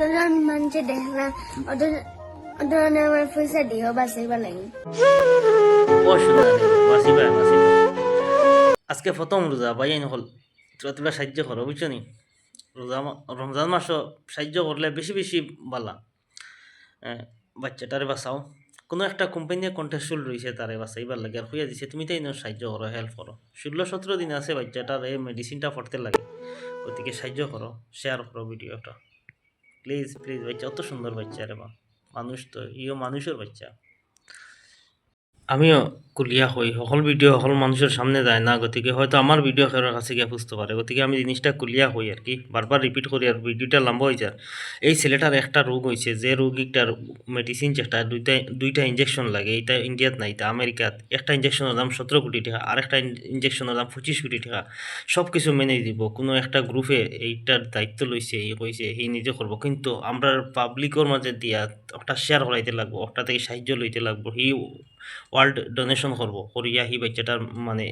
যতজন মানুষে দেখে না ওদের ওদের আমার পয়সা দিও বাঁচাইবা লাগে। অসুবিধা নেই, বাঁচিবা বাঁচিবা। আজকে প্রথম রোজা ভাই হল, তোরা তোরা সাহায্য করো বুঝছো নি। রমজান মাসও সাহায্য করলে বেশি বেশি বালা। বাচ্চাটারে বাঁচাও, কোনো একটা কোম্পানির কন্টেস্টুল রয়েছে তারে বাঁচাইবার লাগে আর হইয়া দিছে, তুমি তাই সাহায্য করো, হেল্প করো। 16-17 দিন আছে বাচ্চাটার এই মেডিসিনটা পড়তে লাগে, ওদিকে সাহায্য করো, শেয়ার করো ভিডিওটা প্লিজ প্লিজ। বাচ্চা অত সুন্দর বাচ্চা রে বা, মানুষ তো ইও মানুষের বাচ্চা। আমিও কুলিয়া হই, সকল ভিডিও সকল মানুষের সামনে যায় না, গতিকে হয়তো আমার ভিডিও কারোর কাছে গিয়ে বুঝতে পারে, গতিকে আমি জিনিসটা কুলিয়া হই আর কি, বারবার রিপিট করি আর ভিডিওটা লম্বা হয়ে যায়। এই ছেলেটার একটা রোগ হয়েছে, যে রোগীটার মেডিসিন যেটা দুইটা ইঞ্জেকশন লাগে, এটা ইন্ডিয়াত নাই, এটা আমেরিকাত। একটা ইঞ্জেকশনের দাম 17 কোটি টাকা, আর একটা ইঞ্জেকশনের দাম 25 কোটি টাকা। সব কিছু মেনে দিব, কোনো একটা গ্রুপে এইটার দায়িত্ব লইছে, এই কইছে এই নিজে করবো, কিন্তু আমরা পাবলিকের মাঝে দিয়া একটা শেয়ার করাইতে লাগবো, একটা থেকে সাহায্য লইতে লাগবো, ওয়ার্ল্ড ডোনেশন করবো, করিয়া হি বাচ্চাটার মানে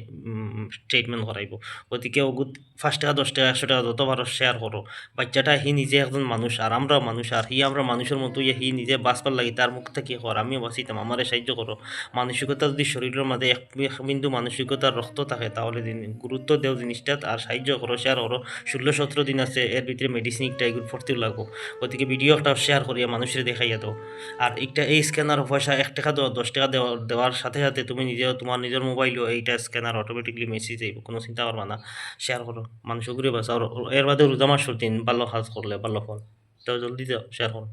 ট্রিটমেন্ট করাইব। গতিকে ওগুত 5 টাকা 10 টাকা 100 টাকা যত পারো শেয়ার করো। বাচ্চাটা হি নিজে একজন মানুষ আর আমরা মানুষ, আর আমরা মানুষের মতো হি নিজে বাঁচবার লাগি, তার মুখ থেকে কর আমিও বাঁচিতাম, আমারে সাহায্য করো। মানসিকতা যদি শরীরের মধ্যে এক বিন্দু মানসিকতার রক্ত থাকে তাহলে গুরুত্ব দেও জিনিসটা, আর সাহায্য করো, শেয়ার করো। 16-17 দিন আছে, এর ভিতরে মেডিসিনটা এগুলো ভর্তিও লাগবো। গতিকে ভিডিও একটা শেয়ার করিয়া মানুষের দেখাইয়া দাও। আর একটা এই স্ক্যানার পয়সা 1 টাকা দেওয়া 10 টাকা দেওয়ার সাথে সাথে তুমি নিজেও তোমার নিজের মোবাইলও এইটা স্ক্যানার অটোমেটিকলি মেসেজ আইব, কোনো চিন্তা করবা না। শেয়ার করো, মানুষ ঘুরে বাঁচাও। এর বাদে রোজা মাস দিন ভালো কাজ করলে ভালো ফল, তো জলদি দাও, শেয়ার করো।